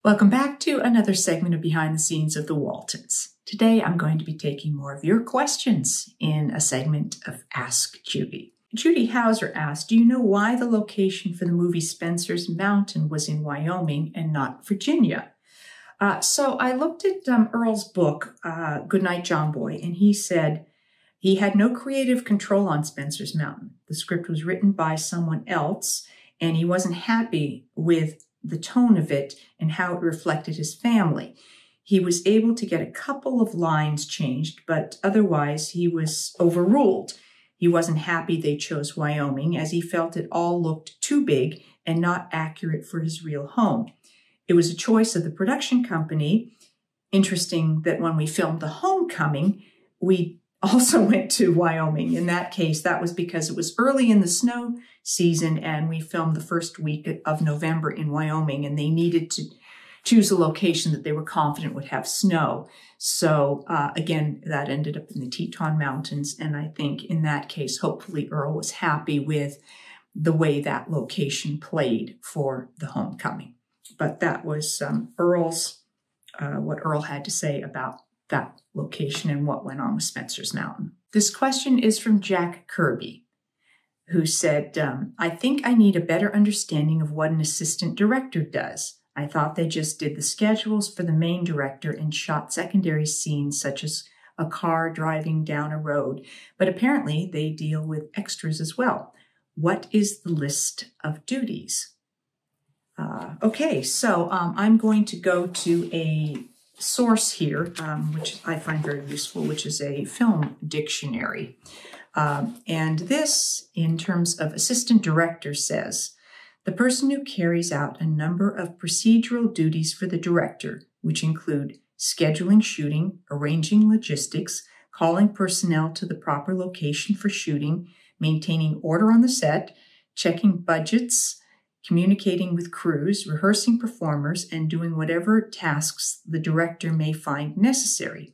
Welcome back to another segment of Behind the Scenes of the Waltons. Today I'm going to be taking more of your questions in a segment of Ask Judy. Judy Hauser asked, do you know why the location for the movie Spencer's Mountain was in Wyoming and not Virginia? So I looked at Earl's book, Goodnight John Boy, and he said he had no creative control on Spencer's Mountain. The script was written by someone else, and he wasn't happy with the tone of it and how it reflected his family. He was able to get a couple of lines changed, but otherwise he was overruled. He wasn't happy they chose Wyoming, as he felt it all looked too big and not accurate for his real home. It was a choice of the production company. Interesting that when we filmed The Homecoming, we also went to Wyoming. In that case, that was because it was early in the snow season and we filmed the first week of November in Wyoming, and they needed to choose a location that they were confident would have snow. So again, that ended up in the Teton Mountains. And I think in that case, hopefully Earl was happy with the way that location played for The Homecoming. But that was Earl's, what Earl had to say about that location and what went on with Spencer's Mountain. This question is from Jack Kirby, who said, I think I need a better understanding of what an assistant director does. I thought they just did the schedules for the main director and shot secondary scenes such as a car driving down a road, but apparently they deal with extras as well. What is the list of duties? Okay, so I'm going to go to a source here, which I find very useful, which is a film dictionary. And this, in terms of assistant director, says, the person who carries out a number of procedural duties for the director, which include scheduling shooting, arranging logistics, calling personnel to the proper location for shooting, maintaining order on the set, checking budgets, communicating with crews, rehearsing performers, and doing whatever tasks the director may find necessary.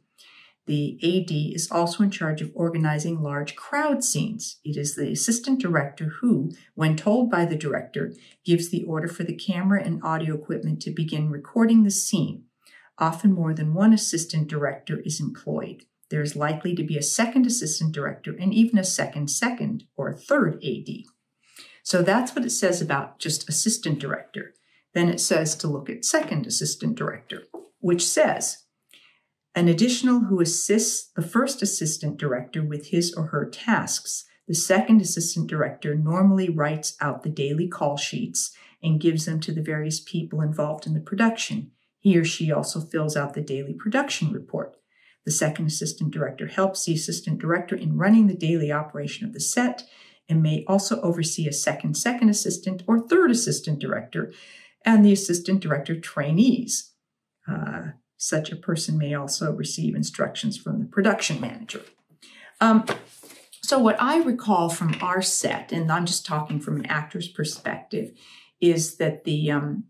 The AD is also in charge of organizing large crowd scenes. It is the assistant director who, when told by the director, gives the order for the camera and audio equipment to begin recording the scene. Often more than one assistant director is employed. There is likely to be a second assistant director and even a second or a third AD. So that's what it says about just assistant director. Then it says to look at second assistant director, which says, an additional who assists the first assistant director with his or her tasks. The second assistant director normally writes out the daily call sheets and gives them to the various people involved in the production. He or she also fills out the daily production report. The second assistant director helps the assistant director in running the daily operation of the set and may also oversee a second assistant or third assistant director and the assistant director trainees. Such a person may also receive instructions from the production manager. So what I recall from our set, and I'm just talking from an actor's perspective, is that the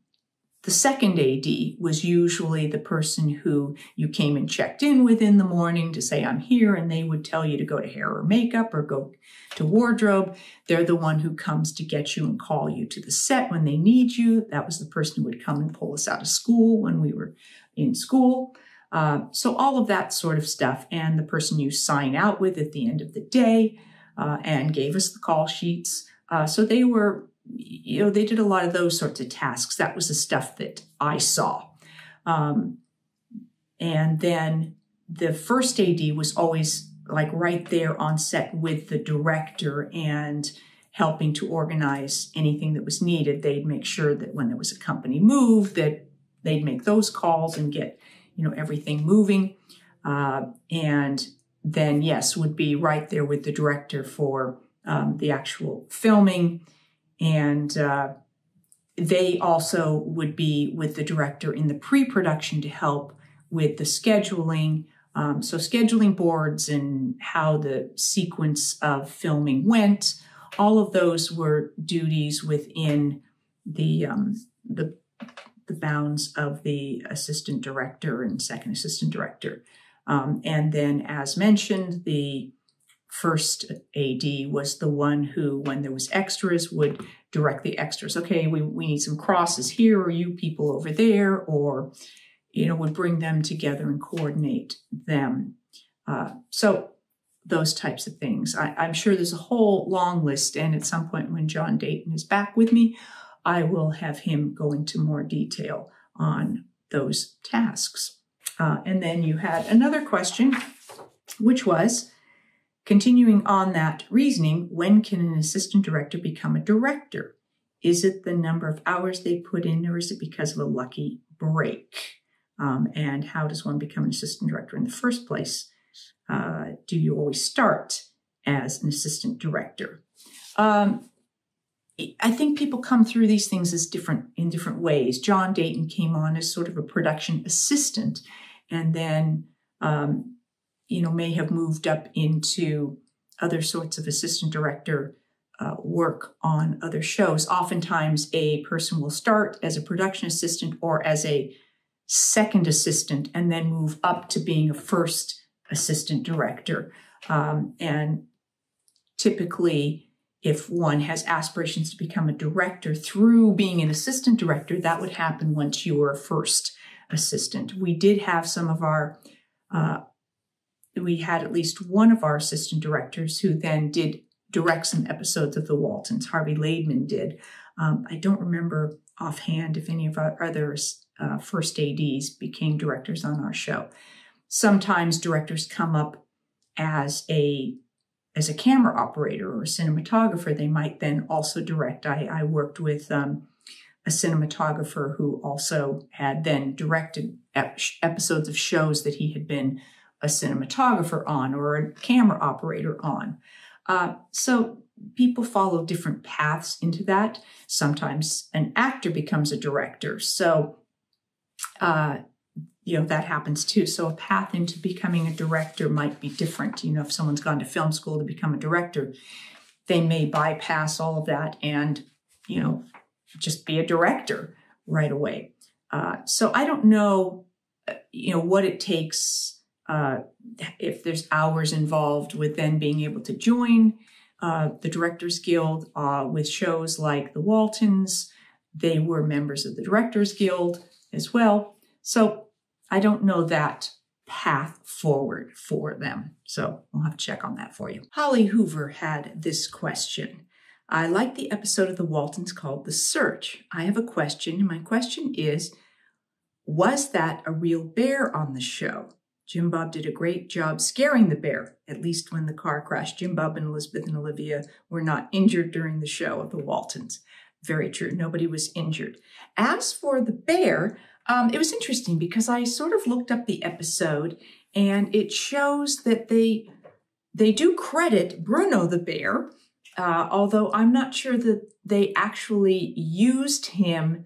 second AD was usually the person who you came and checked in with in the morning to say, I'm here, and they would tell you to go to hair or makeup or go to wardrobe. They're the one who comes to get you and call you to the set when they need you. That was the person who would come and pull us out of school when we were in school. So all of that sort of stuff. And the person you sign out with at the end of the day and gave us the call sheets. So they were, they did a lot of those sorts of tasks. That was the stuff that I saw. And then the first AD was always like right there on set with the director and helping to organize anything that was needed. They'd make sure that when there was a company move that they'd make those calls and get, everything moving. And then, yes, would be right there with the director for the actual filming. And they also would be with the director in the pre-production to help with the scheduling. So scheduling boards and how the sequence of filming went, all of those were duties within the bounds of the assistant director and second assistant director. And then, as mentioned, the first AD was the one who, when there was extras, would direct the extras. Okay, we need some crosses here, or you people over there, or, would bring them together and coordinate them. So those types of things. I'm sure there's a whole long list, and at some point when John Dayton is back with me, I will have him go into more detail on those tasks. And then you had another question, which was, continuing on that reasoning, when can an assistant director become a director? Is it the number of hours they put in, or is it because of a lucky break? And how does one become an assistant director in the first place? Do you always start as an assistant director? I think people come through these things in different ways. John Dayton came on as sort of a production assistant, and then may have moved up into other sorts of assistant director work on other shows. Oftentimes, a person will start as a production assistant or as a second assistant and then move up to being a first assistant director. And typically, if one has aspirations to become a director through being an assistant director, that would happen once you were a first assistant. We did have we had at least one of our assistant directors who then did direct some episodes of the Waltons. Harvey Laidman did. I don't remember offhand if any of our other first ADs became directors on our show. Sometimes directors come up as a camera operator or a cinematographer. They might then also direct. I worked with a cinematographer who also had then directed episodes of shows that he had been a cinematographer on or a camera operator on. So people follow different paths into that. Sometimes an actor becomes a director. So, that happens too. So a path into becoming a director might be different. If someone's gone to film school to become a director, they may bypass all of that and, just be a director right away. So I don't know, what it takes, if there's hours involved with then being able to join the Directors Guild with shows like the Waltons. They were members of the Directors Guild as well. So I don't know that path forward for them. So we'll have to check on that for you. Holly Hoover had this question. I like the episode of the Waltons called The Search. I have a question, and my question is, was that a real bear on the show? Jim Bob did a great job scaring the bear, at least when the car crashed. Jim Bob and Elizabeth and Olivia were not injured during the show of the Waltons. Very true. Nobody was injured. As for the bear, it was interesting because I sort of looked up the episode, and it shows that they do credit Bruno the bear, although I'm not sure that they actually used him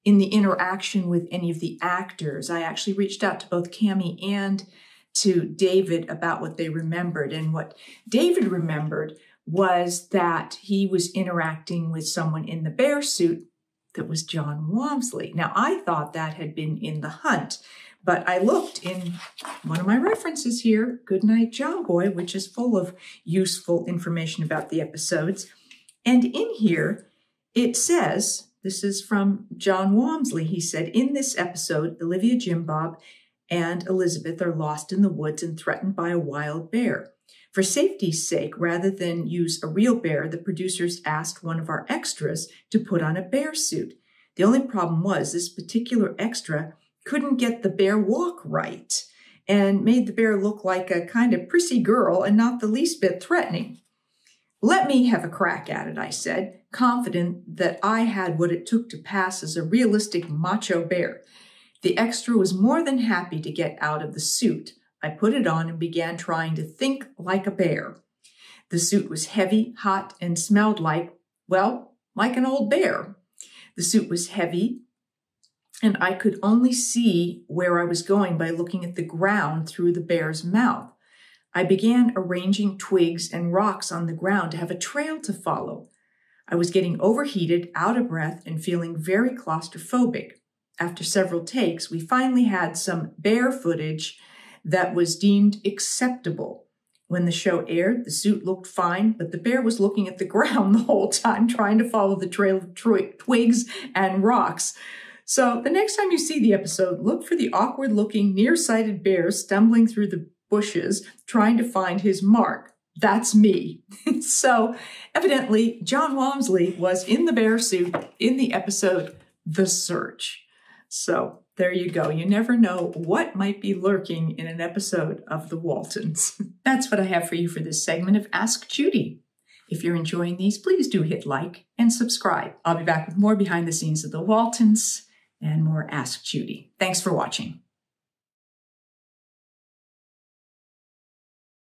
in the interaction with any of the actors. I actually reached out to both Cammie and to David about what they remembered. And what David remembered was that he was interacting with someone in the bear suit that was John Walmsley. Now, I thought that had been in The Hunt, but I looked in one of my references here, Goodnight John Boy, which is full of useful information about the episodes. And in here, it says, this is from John Walmsley. He said, in this episode, Olivia, Jim Bob, and Elizabeth are lost in the woods and threatened by a wild bear. For safety's sake, rather than use a real bear, the producers asked one of our extras to put on a bear suit. The only problem was this particular extra couldn't get the bear walk right and made the bear look like a kind of prissy girl and not the least bit threatening. Let me have a crack at it, I said, confident that I had what it took to pass as a realistic macho bear. The extra was more than happy to get out of the suit. I put it on and began trying to think like a bear. The suit was heavy, hot, and smelled like an old bear. The suit was heavy, and I could only see where I was going by looking at the ground through the bear's mouth. I began arranging twigs and rocks on the ground to have a trail to follow. I was getting overheated, out of breath, and feeling very claustrophobic. After several takes, we finally had some bear footage that was deemed acceptable. When the show aired, the suit looked fine, but the bear was looking at the ground the whole time, trying to follow the trail of twigs and rocks. So the next time you see the episode, look for the awkward-looking, nearsighted bear stumbling through the bushes, trying to find his mark. That's me. So evidently, John Walmsley was in the bear suit in the episode The Search. So there you go. You never know what might be lurking in an episode of The Waltons. That's what I have for you for this segment of Ask Judy. If you're enjoying these, please do hit like and subscribe. I'll be back with more behind the scenes of The Waltons and more Ask Judy. Thanks for watching.